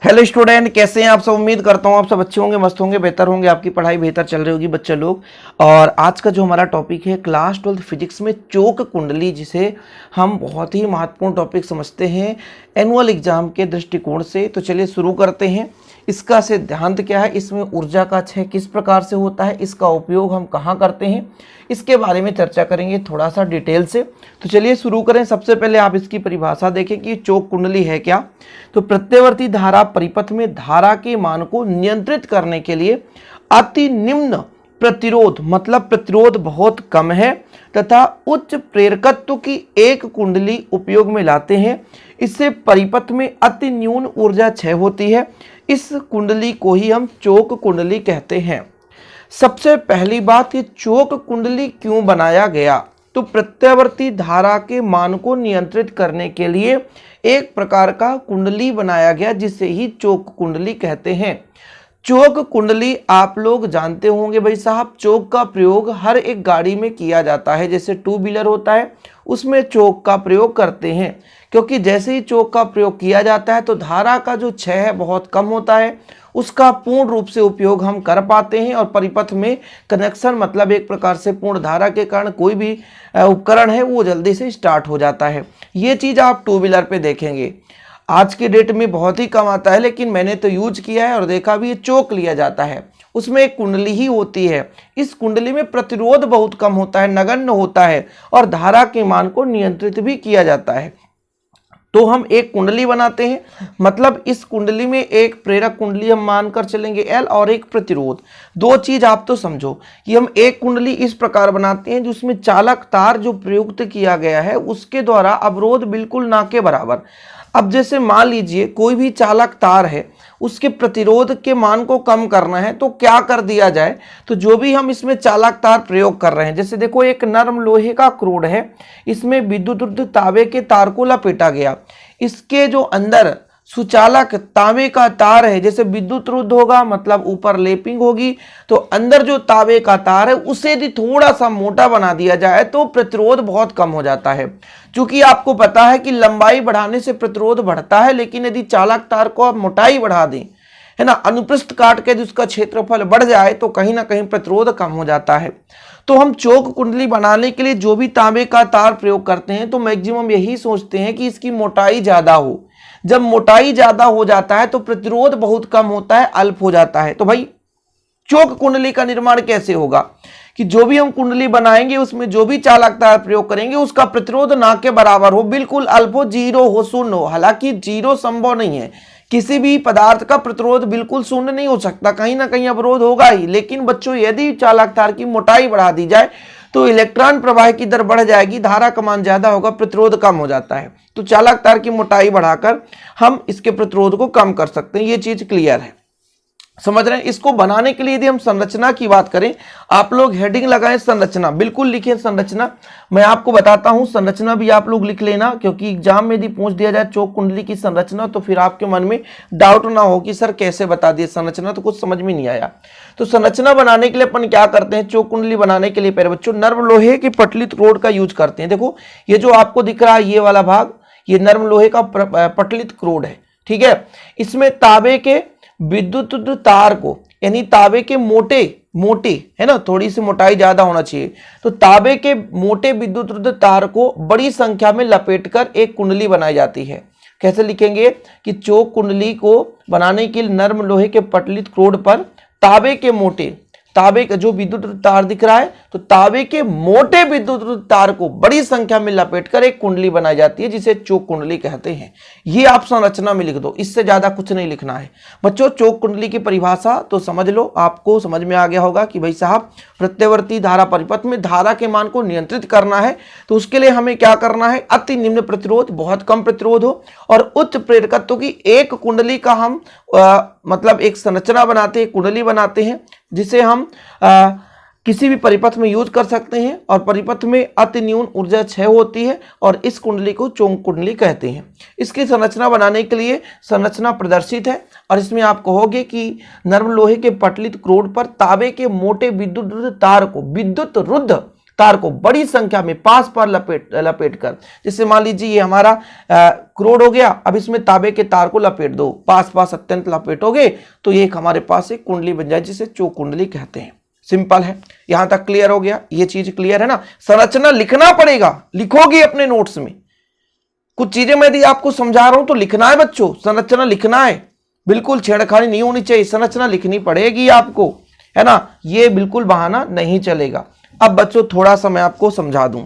Hello student, कैसे हैं आप सब। उम्मीद करता हूँ आप सब अच्छे होंगे, मस्त होंगे, बेहतर होंगे, आपकी पढ़ाई बेहतर चल रही होगी बच्चे लोग। और आज का जो हमारा टॉपिक है क्लास 12 फिजिक्स में चोक कुंडली, जिसे हम बहुत ही महत्वपूर्ण टॉपिक समझते हैं एनुअल एग्जाम के दृष्टिकोण से। तो चलिए शुरू करते हैं। इसका सिद्धांत क्या है, इसमें ऊर्जा का क्षय किस प्रकार से होता है, इसका उपयोग हम कहाँ करते हैं, इसके बारे में चर्चा करेंगे थोड़ा सा डिटेल से। तो चलिए शुरू करें। सबसे पहले आप इसकी परिभाषा देखें कि चोक कुंडली है क्या। तो प्रत्यावर्ती धारा परिपथ में धारा के मान को नियंत्रित करने के लिए अति निम्न प्रतिरोध, मतलब प्रतिरोध बहुत कम है, तथा उच्च प्रेरकत्व की एक कुंडली उपयोग में लाते हैं। इससे परिपथ में अति न्यून ऊर्जा क्षय होती है। इस कुंडली को ही हम चोक कुंडली कहते हैं। सबसे पहली बात, ये चोक कुंडली क्यों बनाया गया। तो प्रत्यावर्ती धारा के मान को नियंत्रित करने के लिए एक प्रकार का कुंडली बनाया गया, जिसे ही चोक कुंडली कहते हैं। चोक कुंडली आप लोग जानते होंगे भाई साहब, चोक का प्रयोग हर एक गाड़ी में किया जाता है। जैसे टू व्हीलर होता है उसमें चोक का प्रयोग करते हैं, क्योंकि जैसे ही चोक का प्रयोग किया जाता है तो धारा का जो क्षय है बहुत कम होता है, उसका पूर्ण रूप से उपयोग हम कर पाते हैं। और परिपथ में कनेक्शन, मतलब एक प्रकार से पूर्ण धारा के कारण कोई भी उपकरण है वो जल्दी से स्टार्ट हो जाता है। ये चीज़ आप टू व्हीलर पे देखेंगे, आज के डेट में बहुत ही कम आता है, लेकिन मैंने तो यूज किया है और देखा भी, ये चोक लिया जाता है, उसमें एक कुंडली ही होती है। इस कुंडली में प्रतिरोध बहुत कम होता है, नगण्य होता है, और धारा के मान को नियंत्रित भी किया जाता है। तो हम एक कुंडली बनाते हैं, मतलब इस कुंडली में एक प्रेरक कुंडली हम मानकर चलेंगे L, और एक प्रतिरोध। दो चीज आप तो समझो कि हम एक कुंडली इस प्रकार बनाते हैं जिसमें चालक तार जो प्रयुक्त किया गया है उसके द्वारा अवरोध बिल्कुल ना के बराबर। अब जैसे मान लीजिए कोई भी चालक तार है, उसके प्रतिरोध के मान को कम करना है तो क्या कर दिया जाए। तो जो भी हम इसमें चालक तार प्रयोग कर रहे हैं, जैसे देखो एक नरम लोहे का क्रोड है, इसमें विद्युत तांबे के तार को लपेटा गया। इसके जो अंदर सुचालक तांबे का तार है, जैसे विद्युत रुद्ध होगा मतलब ऊपर लेपिंग होगी, तो अंदर जो तांबे का तार है उसे यदि थोड़ा सा मोटा बना दिया जाए तो प्रतिरोध बहुत कम हो जाता है। क्योंकि आपको पता है कि लंबाई बढ़ाने से प्रतिरोध बढ़ता है, लेकिन यदि चालक तार को आप मोटाई बढ़ा दें, है ना, अनुप्रस्थ काट के उसका क्षेत्रफल बढ़ जाए तो कहीं ना कहीं प्रतिरोध कम हो जाता है। तो हम चोक कुंडली बनाने के लिए जो भी तांबे का तार प्रयोग करते हैं तो मैक्सिमम यही सोचते हैं कि इसकी मोटाई ज्यादा हो। जब मोटाई ज्यादा हो जाता है तो प्रतिरोध बहुत कम होता है, अल्प हो जाता है। तो भाई चोक कुंडली का निर्माण कैसे होगा कि जो भी हम कुंडली बनाएंगे उसमें जो भी चालक तार प्रयोग करेंगे उसका प्रतिरोध ना के बराबर हो, बिल्कुल अल्प हो, जीरो हो, शून्य हो। हालांकि जीरो संभव नहीं है, किसी भी पदार्थ का प्रतिरोध बिल्कुल शून्य नहीं हो सकता, कहीं ना कहीं अवरोध होगा ही। लेकिन बच्चों यदि चालक तार की मोटाई बढ़ा दी जाए तो इलेक्ट्रॉन प्रवाह की दर बढ़ जाएगी, धारा का मान ज्यादा होगा, प्रतिरोध कम हो जाता है। तो चालक तार की मोटाई बढ़ाकर हम इसके प्रतिरोध को कम कर सकते हैं। ये चीज क्लियर है, समझ रहे हैं। इसको बनाने के लिए यदि हम संरचना की बात करें, आप लोग हेडिंग लगाएं संरचना, बिल्कुल लिखें संरचना। मैं आपको बताता हूं, संरचना भी आप लोग लिख लेना, क्योंकि एग्जाम में यदि पूछ दिया जाए चोक कुंडली की संरचना तो फिर आपके मन में डाउट ना हो कि सर कैसे बता दिए संरचना, तो कुछ समझ में नहीं आया। तो संरचना बनाने के लिए अपन क्या करते हैं, चोक कुंडली बनाने के लिए पहले बच्चों नर्म लोहे की पटलित रोड का यूज करते हैं। देखो ये जो आपको दिख रहा है ये वाला भाग, ये नर्म लोहे का पटलित क्रोड है, ठीक है। इसमें तांबे के विद्युत तार को, यानी तांबे के मोटे है ना, थोड़ी सी मोटाई ज्यादा होना चाहिए, तो तांबे के मोटे विद्युत तार को बड़ी संख्या में लपेटकर एक कुंडली बनाई जाती है। कैसे लिखेंगे कि चोक कुंडली को बनाने के लिए नर्म लोहे के पटलित क्रोड पर तांबे का जो विद्युत तार दिख रहा है, तो तांबे के मोटे विद्युत तार को बड़ी संख्या में लपेटकर एक कुंडली बनाई जाती है, जिसे चोक कुंडली कहते हैं। ये आप संरचना में लिख दो, इससे ज्यादा कुछ नहीं लिखना है बच्चों। चोक कुंडली की परिभाषा तो समझ लो, आपको समझ में आ गया होगा कि भाई साहब प्रत्यावर्ती धारा परिपथ में धारा के मान को नियंत्रित करना है, तो उसके लिए हमें क्या करना है, अति निम्न प्रतिरोध, बहुत कम प्रतिरोध हो, और उच्च प्रेरकत्व की एक कुंडली का हम मतलब एक संरचना बनाते हैं, कुंडली बनाते हैं, जिसे हम किसी भी परिपथ में यूज कर सकते हैं। और परिपथ में अति न्यून ऊर्जा क्षय होती है, और इस कुंडली को चोक कुंडली कहते हैं। इसकी संरचना बनाने के लिए संरचना प्रदर्शित है, और इसमें आप कहोगे कि नर्म लोहे के पटलित क्रोड पर तांबे के मोटे विद्युत तार को विद्युत रुद्ध तार को बड़ी संख्या में पास पर लपेट कर, जैसे मान लीजिए ये हमारा क्रोड हो गया, अब इसमें तांबे के तार को लपेट दो, पास पास अत्यंत लपेटोगे तो ये एक हमारे पास एक कुंडली बन जाए जिसे चोक कुंडली कहते हैं। सिंपल है, यहां तक क्लियर हो गया, ये चीज क्लियर है ना। संरचना लिखना पड़ेगा, लिखोगे अपने नोट्स में, कुछ चीजें मैं यदि आपको समझा रहा हूं तो लिखना है बच्चों, संरचना लिखना है, बिल्कुल छेड़खानी नहीं होनी चाहिए, संरचना लिखनी पड़ेगी आपको, है ना, ये बिल्कुल बहाना नहीं चलेगा। अब बच्चों थोड़ा सा मैं आपको समझा दूं,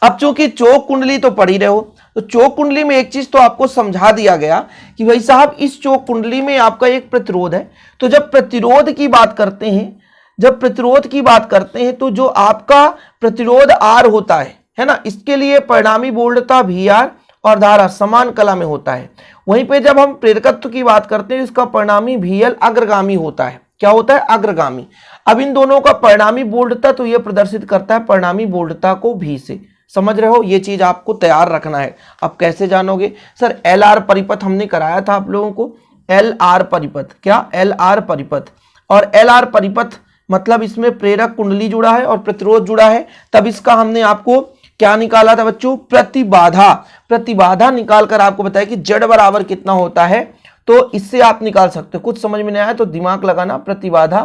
अब चूंकि चोक कुंडली तो पढ़ ही रहे हो, तो चोक कुंडली में एक चीज तो आपको समझा दिया गया कि भाई साहब इस चोक कुंडली में आपका एक प्रतिरोध है, तो जब प्रतिरोध की बात करते हैं, जब प्रतिरोध की बात करते हैं तो जो आपका प्रतिरोध आर होता है ना, इसके लिए परिणामी बोल्डता वी आर और धारा समान कला में होता है। वहीं पे जब हम प्रेरकत्व की बात करते हैं इसका परिणामी वी एल अग्रगामी होता है। क्या होता है? अग्रगामी। अब इन दोनों का परिणामी बोल्डता तो यह प्रदर्शित करता है परिणामी बोल्डता को भी से, समझ रहे हो, ये चीज आपको तैयार रखना है। अब कैसे जानोगे सर? एल आर परिपथ हमने कराया था आप लोगों को, एल आर परिपथ, क्या एल आर परिपथ, और एल आर परिपथ मतलब इसमें प्रेरक कुंडली जुड़ा है और प्रतिरोध जुड़ा है, तब इसका हमने आपको क्या निकाला था बच्चों? प्रतिबाधा। प्रतिबाधा निकाल कर आपको बताया कि जेड बराबर कितना होता है, तो इससे आप निकाल सकते हो। कुछ समझ में नहीं आया तो दिमाग लगाना। प्रतिबाधा,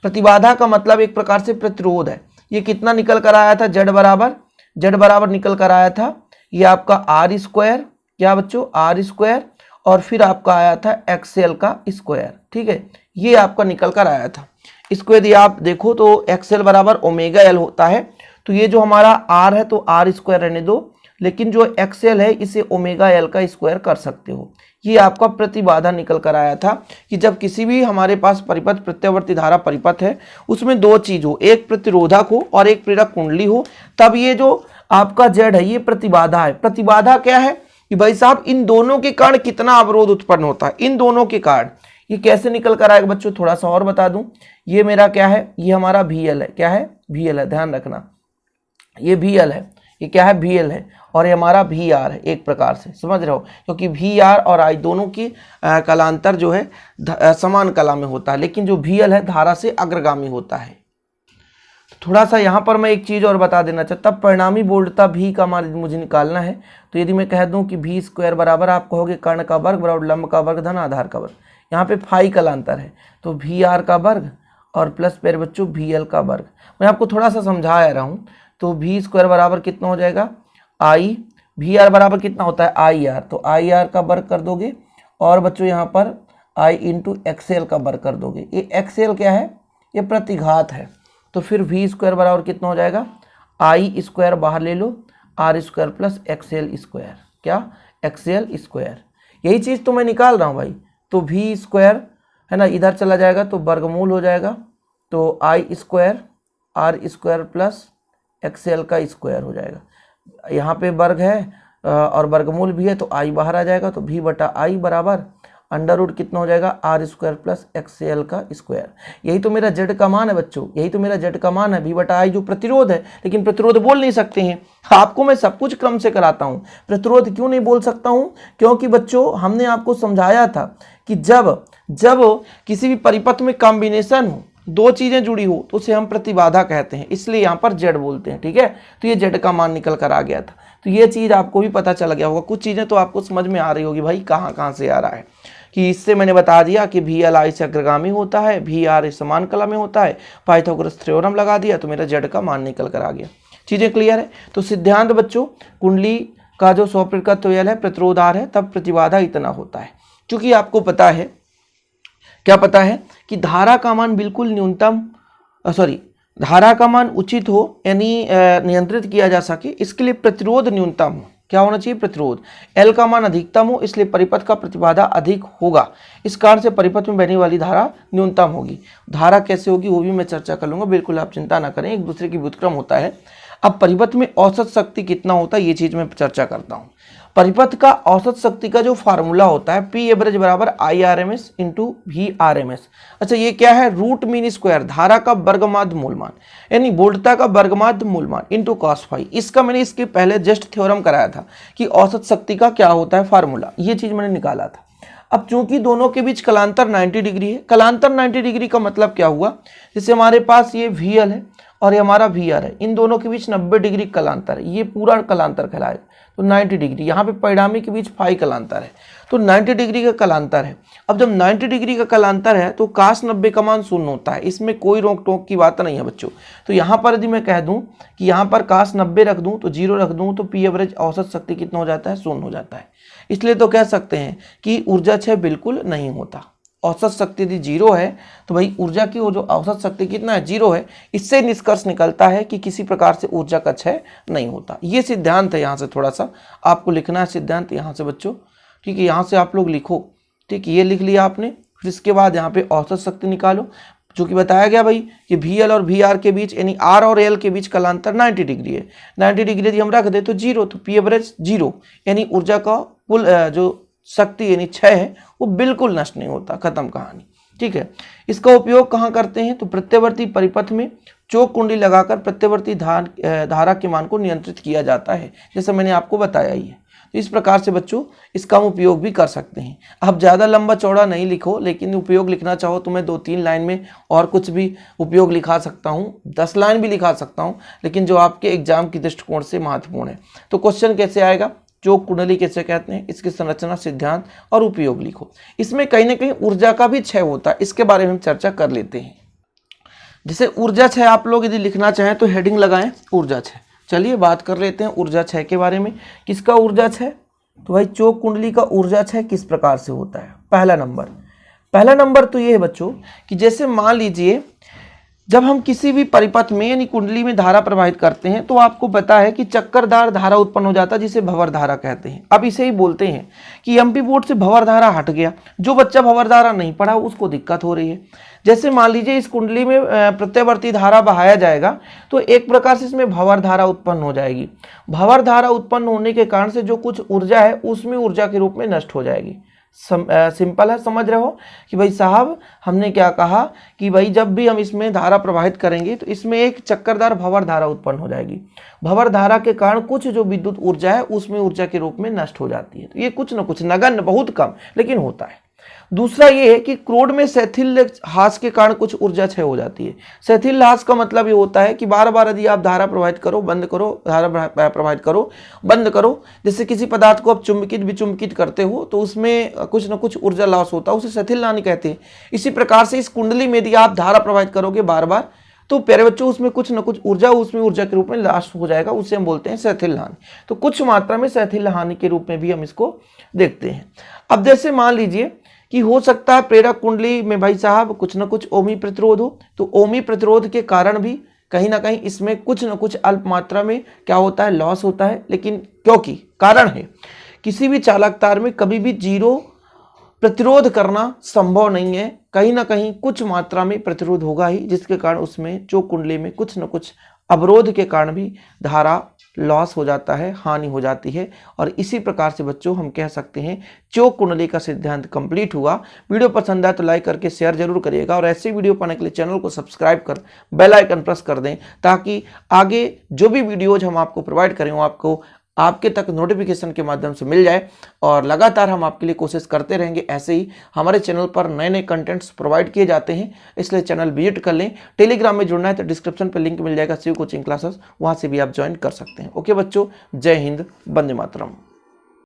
प्रतिबाधा का मतलब एक प्रकार से प्रतिरोध है। ये कितना निकल कर आया था? जेड बराबर निकल कर आया था ये आपका आर स्क्वायर, क्या बच्चों? आर स्क्वायर, और फिर आपका आया था एक्सएल का स्क्वायर, ठीक है, ये आपका निकल कर आया था। इसको यदि आप देखो तो एक्सएल बराबर ओमेगा एल होता है, तो ये जो हमारा आर है तो आर स्क्वायर रहने दो, लेकिन जो एक्सएल है इसे ओमेगा एल का स्क्वायर कर सकते हो। ये आपका प्रतिबाधा निकल कर आया था कि जब किसी भी हमारे पास परिपथ प्रत्यावर्ती धारा परिपथ है उसमें दो चीज हो, एक प्रतिरोधक हो और एक प्रेरक कुंडली हो, तब ये जो आपका जेड है ये प्रतिबाधा है। प्रतिबाधा क्या है कि भाई साहब इन दोनों के कारण कितना अवरोध उत्पन्न होता है, इन दोनों के कारण। ये कैसे निकल कर आएगा बच्चों? थोड़ा सा और बता दूं, ये मेरा क्या है? ये हमारा वी एल है, क्या है? वी एल है, ध्यान रखना, ये वी एल है, ये क्या है? वी एल है, और ये हमारा वी आर है, एक प्रकार से समझ रहे हो, क्योंकि वी आर और आई दोनों की कलांतर जो है समान कला में होता है, लेकिन जो वी एल है धारा से अग्रगामी होता है। थोड़ा सा यहाँ पर मैं एक चीज़ और बता देना चाहता, परिणामी बोल्डता भी का मान मुझे निकालना है, तो यदि मैं कह दूं कि भी स्क्वायर बराबर, आप कहोगे कर्ण का वर्ग बराबर लंब का वर्ग धन आधार का वर्ग, यहाँ पे फाई कलांतर है तो वी आर का वर्ग और प्लस पेर बच्चों वी एल का वर्ग। मैं आपको थोड़ा सा समझा रहा हूँ, तो वी स्क्वायर बराबर कितना हो जाएगा? आई, वी आर बराबर कितना होता है? आई आर, तो आई आर का वर्ग कर दोगे, और बच्चों यहाँ पर आई इंटू एक्सएल का वर्ग कर दोगे। ये एक्सएल क्या है? ये प्रतिघात है, तो फिर वी स्क्वायर बराबर कितना हो जाएगा? आई स्क्वायर बाहर ले लो, R square plus XL square, क्या? XL square. यही चीज़ तो मैं निकाल रहा हूँ भाई, तो वी स्क्वायर है ना, इधर चला जाएगा तो वर्गमूल हो जाएगा, तो I square R square plus XL का स्क्वायर हो जाएगा। यहाँ पे वर्ग है और वर्गमूल भी है, तो आई बाहर आ जाएगा, तो वी बटा आई बराबर अंडर रूट कितना हो जाएगा? आर स्क्वायर प्लस एक्सएल का स्क्वायर। यही तो मेरा जेड का मान है बच्चों, यही तो मेरा जेड का मान है, वी बटा आई जो प्रतिरोध है, लेकिन प्रतिरोध बोल नहीं सकते हैं। आपको मैं सब कुछ क्रम से कराता हूँ। प्रतिरोध क्यों नहीं बोल सकता हूँ? क्योंकि बच्चों हमने आपको समझाया था कि जब किसी भी परिपथ में कॉम्बिनेशन हो, दो चीजें जुड़ी हो, तो उसे हम प्रतिबाधा कहते हैं, इसलिए यहाँ पर जेड बोलते हैं, ठीक है। तो ये जेड का मान निकल कर आ गया था, तो ये चीज आपको भी पता चल गया होगा। कुछ चीजें तो आपको समझ में आ रही होगी भाई कहाँ से आ रहा है, कि इससे मैंने बता दिया कि वी एल आई से अग्रगामी होता है, वी आर समान कला में होता है, पाइथागोरस थ्योरम लगा दिया तो मेरा जेड का मान निकल कर आ गया। चीजें क्लियर है? तो सिद्धांत बच्चों, कुंडली का जो स्वप्रेरकत्व एल है, प्रतिरोध आर है, तब प्रतिबाधा इतना होता है। क्योंकि आपको पता है, क्या पता है कि धारा का मान बिल्कुल न्यूनतम, धारा का मान उचित हो, यानी नियंत्रित किया जा सके, इसके लिए प्रतिरोध न्यूनतम हो। क्या होना चाहिए? प्रतिरोध। एल का मान अधिकतम हो, इसलिए परिपथ का प्रतिबाधा अधिक होगा, इस कारण से परिपथ में बहने वाली धारा न्यूनतम होगी। धारा कैसे होगी वो भी मैं चर्चा कर लूंगा, बिल्कुल आप चिंता ना करें, एक दूसरे की व्युत्क्रम होता है। अब परिपथ में औसत शक्ति कितना होता है ये चीज मैं चर्चा करता हूँ। परिपथ का औसत शक्ति का जो फार्मूला होता है पी एवरेज बराबर I R M S into V R M S. अच्छा, ये क्या है? रूट मीन स्क्वायर, धारा का वर्गमाध्य मूलमान, यानी वोल्टता का वर्गमाध्य मूलमान इंटू कॉस फाई। इसका मैंने इसके पहले जस्ट थ्योरम कराया था कि औसत शक्ति का क्या होता है फार्मूला, ये चीज मैंने निकाला था। अब चूंकि दोनों के बीच कलांतर 90 डिग्री है, कलांतर 90 डिग्री का मतलब क्या हुआ? जैसे हमारे पास ये वी एल है और ये हमारा वी आर है, इन दोनों के बीच 90 डिग्री कलांतर है, ये पूरा कलांतर कहलाएगा। तो 90 डिग्री, यहाँ पे परिणामी के बीच फाई कलांतर है, तो 90 डिग्री का कलांतर है। अब जब 90 डिग्री का कलांतर है तो काश 90 का मान शून्य होता है, इसमें कोई रोक टोक की बात नहीं है बच्चों। तो यहाँ पर यदि मैं कह दूं कि यहाँ पर काश 90 रख दूं तो 0 रख दूं तो पी एवरेज औसत शक्ति कितना हो जाता है, शून्य हो जाता है। इसलिए तो कह सकते हैं कि ऊर्जा क्षय बिल्कुल नहीं होता। औसत शक्ति यदि 0 है तो भाई ऊर्जा की वो जो औसत शक्ति कितना है, 0 है। इससे निष्कर्ष निकलता है कि किसी प्रकार से ऊर्जा का क्षय नहीं होता। ये सिद्धांत है, यहाँ से थोड़ा सा आपको लिखना है सिद्धांत यहाँ से बच्चों, ठीक है। यहाँ से आप लोग लिखो, ठीक है, ये लिख लिया आपने। फिर इसके बाद यहाँ पे औसत शक्ति निकालो, जो कि बताया गया भाई कि वी एल और वी आर के बीच यानी आर और एल के बीच कलांतर 90 डिग्री है। 90 डिग्री यदि हम रख दे तो 0, तो पी एवरेज 0, यानी ऊर्जा का कुल जो शक्ति यानी क्षय है वो बिल्कुल नष्ट नहीं होता, खत्म कहानी, ठीक है। इसका उपयोग कहाँ करते हैं, तो प्रत्यवर्ती परिपथ में चोक कुंडली लगाकर प्रत्यवर्ती धारा के मान को नियंत्रित किया जाता है, जैसे मैंने आपको बताया ही है। तो इस प्रकार से बच्चों इसका हम उपयोग भी कर सकते हैं। अब ज़्यादा लंबा चौड़ा नहीं लिखो, लेकिन उपयोग लिखना चाहो तो मैं 2-3 लाइन में और कुछ भी उपयोग लिखा सकता हूँ, 10 लाइन भी लिखा सकता हूँ, लेकिन जो आपके एग्जाम की दृष्टिकोण से महत्वपूर्ण है। तो क्वेश्चन कैसे आएगा, चोक कुंडली कैसे कहते हैं, इसकी संरचना, सिद्धांत और उपयोग लिखो। इसमें कहीं ना कहीं ऊर्जा का भी क्षय होता है, इसके बारे में हम चर्चा कर लेते हैं। जैसे ऊर्जा क्षय आप लोग यदि लिखना चाहें तो हेडिंग लगाएं ऊर्जा क्षय। चलिए बात कर लेते हैं ऊर्जा क्षय के बारे में। किसका ऊर्जा क्षय, तो भाई चोक कुंडली का ऊर्जा क्षय किस प्रकार से होता है। पहला नंबर तो ये है बच्चों कि जैसे मान लीजिए जब हम किसी भी परिपथ में यानी कुंडली में धारा प्रवाहित करते हैं तो आपको पता है कि चक्करदार धारा उत्पन्न हो जाता है, जिसे भंवर धारा कहते हैं। अब इसे ही बोलते हैं कि एमपी बोर्ड से भंवर धारा हट गया। जो बच्चा भंवर धारा नहीं पढ़ा उसको दिक्कत हो रही है। जैसे मान लीजिए इस कुंडली में प्रत्यवर्ती धारा बहाया जाएगा तो एक प्रकार से इसमें भंवर धारा उत्पन्न हो जाएगी। भंवर धारा उत्पन्न होने के कारण से जो कुछ ऊर्जा है उसमें ऊर्जा के रूप में नष्ट हो जाएगी। सिंपल है, समझ रहे हो कि भाई साहब हमने क्या कहा कि भाई जब भी हम इसमें धारा प्रवाहित करेंगे तो इसमें एक चक्करदार भंवर धारा उत्पन्न हो जाएगी। भंवर धारा के कारण कुछ जो विद्युत ऊर्जा है उसमें ऊर्जा के रूप में नष्ट हो जाती है। तो ये कुछ न कुछ नगण्य, बहुत कम, लेकिन होता है। दूसरा ये है कि क्रोड में शैथिल्य ह्रास के कारण कुछ ऊर्जा क्षय हो जाती है। शैथिल्य ह्रास का मतलब ये होता है कि बार बार यदि आप धारा प्रवाहित करो बंद करो, धारा प्रवाहित करो बंद करो, जैसे किसी पदार्थ को आप चुंबकित विचुंबकित करते हो तो उसमें कुछ न कुछ ऊर्जा लॉस होता है, उसे शैथिल्य हानि कहते हैं। इसी प्रकार से इस कुंडली में यदि आप धारा प्रवाहित करोगे बार बार तो प्यारे बच्चों उसमें कुछ न कुछ ऊर्जा उसमें ऊर्जा के रूप में लॉस हो जाएगा, उसे हम बोलते हैं शैथिल्य हानि। तो कुछ मात्रा में शैथिल्य हानि के रूप में भी हम इसको देखते हैं। अब जैसे मान लीजिए कि हो सकता है प्रेरक कुंडली में भाई साहब कुछ न कुछ ओमी प्रतिरोध हो, तो ओमी प्रतिरोध के कारण भी कहीं ना कहीं इसमें कुछ न कुछ अल्प मात्रा में क्या होता है, लॉस होता है। लेकिन क्योंकि कारण है किसी भी चालक तार में कभी भी 0 प्रतिरोध करना संभव नहीं है, कहीं ना कहीं कुछ मात्रा में प्रतिरोध होगा ही, जिसके कारण उसमें चोक कुंडली में कुछ न कुछ अवरोध के कारण भी धारा लॉस हो जाता है, हानि हो जाती है। और इसी प्रकार से बच्चों हम कह सकते हैं चोक कुंडली का सिद्धांत कंप्लीट हुआ। वीडियो पसंद आए तो लाइक करके शेयर जरूर करिएगा और ऐसे वीडियो पाने के लिए चैनल को सब्सक्राइब कर बेल आइकन प्रेस कर दें, ताकि आगे जो भी वीडियोज हम आपको प्रोवाइड करें वो आपको आपके तक नोटिफिकेशन के माध्यम से मिल जाए। और लगातार हम आपके लिए कोशिश करते रहेंगे। ऐसे ही हमारे चैनल पर नए नए कंटेंट्स प्रोवाइड किए जाते हैं, इसलिए चैनल विजिट कर लें। टेलीग्राम में जुड़ना है तो डिस्क्रिप्शन पर लिंक मिल जाएगा शिव कोचिंग क्लासेस, वहाँ से भी आप ज्वाइन कर सकते हैं। ओके बच्चों, जय हिंद, वंदे मातरम।